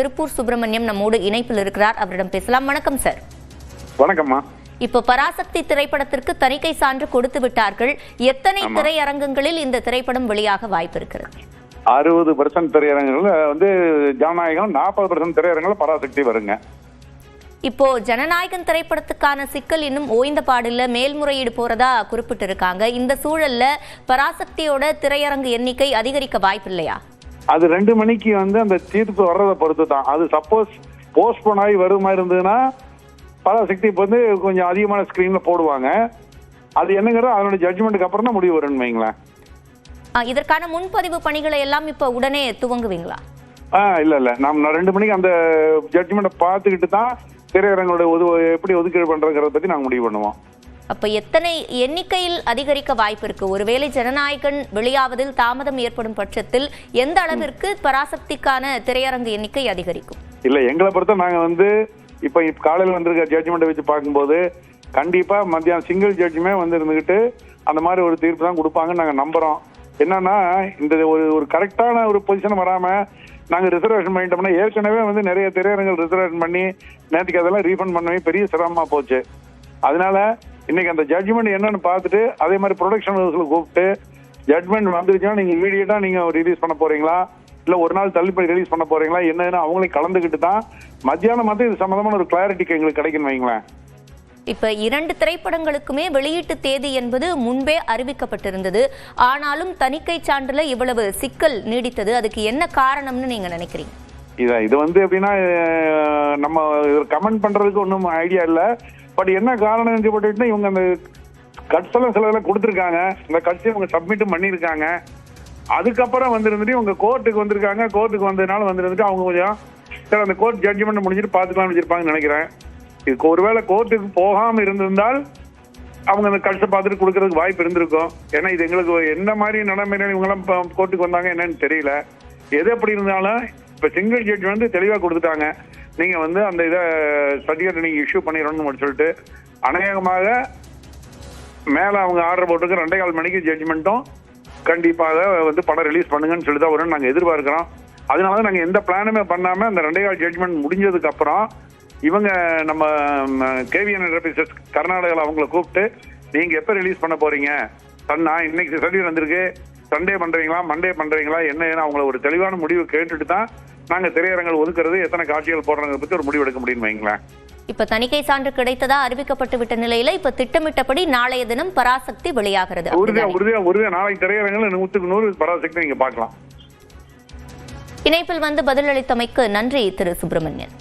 திருப்பூர் சுப்பிரமணியம் நம்மோடு இணைப்பில் இருக்கிறார். அவரிடம் பேசலாம். வணக்கம் சார். வணக்கம்மா. இப்போ பராசக்தி திரைப்படத்திற்கு தணிக்கை சான்று கொடுத்து விட்டார்கள். எத்தனை திரையரங்கங்களில் இந்த திரைப்படம் வெளியாக வாய்ப்பு இருக்கிறது? 60% திரையரங்குகள் ஜனநாயகம், 40% திரையரங்குகள் பராசக்தி வருங்க. இப்போ ஜனநாயகன் திரைப்படத்துக்கான சிக்கல் இன்னும் ஓய்ந்த பாடில்ல, மேல்முறையீடு போறதா குறிப்பிட்டு இருக்காங்க. இந்த சூழல்ல பராசக்தியோட திரையரங்கு எண்ணிக்கை அதிகரிக்க வாய்ப்பு இல்லையா? அது 2 மணிக்கு அந்த தீர்ப்பு வர்றதை பொறுத்து தான். அது சப்போஸ் போஸ்ட்போன் ஆகி வரும் மாதிரி இருந்ததுன்னா பராசக்தி கொஞ்சம் அதிகமான ஸ்கிரீன்ல போடுவாங்க. அது என்னங்கிறது அதனோட ஜட்ஜ்மெண்ட்டுக்கு அப்புறம் தான் முடிவு வரும்னு வைங்களேன். இதற்கான முன்பதிவு பணிகளை எல்லாம் இப்ப உடனே துவங்குவீங்களா? இல்ல நம்ம 2 மணிக்கு அந்த ஜட்ஜ்மெண்ட்டை பார்த்துக்கிட்டு தான் திரையரங்களோட எப்படி ஒதுக்கீடு பண்றதுங்கிறத பத்தி நாங்க முடிவு பண்ணுவோம். அப்ப எத்தனை எண்ணிக்கையில் அதிகரிக்க வாய்ப்பு இருக்கு? ஒருவேளை ஜனநாயகன் வெளியாவதில் தாமதம் ஏற்படும் பட்சத்தில் எந்த அளவிற்கு பராசக்திக்கான திரையரங்கு எண்ணிக்கை அதிகரிக்கும்? இல்ல, எங்களை பொறுத்த நாங்க இப்ப காலையில் வந்திருக்க ஜட்ஜ்மெண்ட்டை வச்சு பார்க்கும்போது கண்டிப்பா மத்தியானம் சிங்கிள் ஜட்ஜுமே இருந்துகிட்டு அந்த மாதிரி ஒரு தீர்ப்பு தான் கொடுப்பாங்கன்னு நாங்க நம்புறோம். என்னன்னா இந்த ஒரு கரெக்டான ஒரு பொசிஷன் வராம நாங்க ரிசர்வேஷன் பண்ணிட்டோம்னா ஏற்கனவே நிறைய திரையரங்குகள் ரிசர்வேஷன் பண்ணி நேற்றுக்கு அதெல்லாம் ரீஃபண்ட் பண்ணவே பெரிய சிரமமா போச்சு. அதனால இன்னைக்கு அந்த ஜட்ஜ்மெண்ட் என்னன்னு பார்த்துட்டு அதே மாதிரி ப்ரொடக்ஷன் ஹவுஸ்ல கூப்பிட்டு ஜட்ஜ்மெண்ட் வந்துருச்சுன்னா நீங்க இமீடியட்டா நீங்க ரிலீஸ் பண்ண போறீங்களா இல்ல ஒரு நாள் தள்ளி ரிலீஸ் பண்ண போறீங்களா என்னன்னு அவங்களையும் கலந்துக்கிட்டு தான் மத்தியானம் இது சம்பந்தமான ஒரு கிளாரிட்டிக்கு எங்களுக்கு கிடைக்கும் வைங்களேன். இப்ப 2 திரைப்படங்களுக்குமே வெளியீட்டு தேதி என்பது முன்பே அறிவிக்கப்பட்டிருந்தது. ஆனாலும் தணிக்கை சான்றுல இவ்வளவு சிக்கல் நீடித்தது, அதுக்கு என்ன காரணம்னு நீங்க நினைக்கிறீங்க? இது எப்படின்னா நம்ம கமெண்ட் பண்றதுக்கு ஒன்றும் ஐடியா இல்லை. பட் என்ன காரணம் போட்டுட்டு இவங்க அந்த கட்ஸ் எல்லாம் சில இதெல்லாம் கொடுத்துருக்காங்க. இந்த கட்சி இவங்க சப்மிட்டும் பண்ணியிருக்காங்க. அதுக்கப்புறம் இவங்க கோர்ட்டுக்கு வந்திருக்காங்க. கோர்ட்டுக்கு வந்ததுனால அவங்க கொஞ்சம் சரி அந்த கோர்ட் ஜட்ஜ்மெண்ட் முடிஞ்சிட்டு பார்த்துக்கலாம்னு வச்சிருப்பாங்கன்னு நினைக்கிறேன். இதுக்கு ஒருவேளை கோர்ட்டுக்கு போகாம இருந்திருந்தால் அவங்க அந்த கட்சை பார்த்துட்டு கொடுக்கறதுக்கு வாய்ப்பு இருந்திருக்கும். ஏன்னா இது எங்களுக்கு என்ன மாதிரி நடைமுறை இவங்கெல்லாம் கோர்ட்டுக்கு வந்தாங்க என்னன்னு தெரியல. எது எப்படி இருந்தாலும் இப்ப சிங்கிள் ஜட்ஜ் தெளிவா கொடுத்துட்டாங்க. நீங்க அந்த இதை சர்டிஃபிகேட் நீங்க இஷ்யூ பண்ணிடணும்னு சொல்லிட்டு அநேகமாக மேல அவங்க ஆர்டர் போட்டுருக்கு 2:15 மணிக்கு ஜட்ஜ்மெண்ட்டும் கண்டிப்பாக படம் ரிலீஸ் பண்ணுங்கன்னு சொல்லி தான் வரும்னு நாங்க எதிர்பார்க்கிறோம். அதனால நாங்க எந்த பிளானுமே பண்ணாம அந்த 2:15 ஜட்ஜ்மெண்ட் முடிஞ்சதுக்கு அப்புறம் இவங்க நம்ம கேவிஎன் ரெபிசர்ஸ் கர்நாடகாவில் அவங்கள கூப்பிட்டு நீங்க எப்ப ரிலீஸ் பண்ண போறீங்க, இன்னைக்கு சர்டிஃபிகேட் வந்திருக்கு, சண்டே பண்றீங்களா மண்டே பண்றீங்களா என்ன அவங்கள ஒரு தெளிவான முடிவு கேட்டுட்டு தான் நாங்க திரையரங்கள் ஒதுக்குறது எத்தனை காட்சிகள் போடுறத பத்தி ஒரு முடிவு எடுக்க முடியும்னு வைங்களேன். இப்ப தணிக்கை சான்று கிடைத்ததா அறிவிக்கப்பட்டு விட்ட நிலையில இப்ப திட்டமிட்டபடி நாளைய தினம் பராசக்தி வெளியாகிறது. உறுதியா நாளைக்கு திரையரங்கள் 100% பராசக்தி நீங்க பார்க்கலாம். இணைப்பில் பதிலளித்தமைக்கு நன்றி திரு சுப்பிரமணியன்.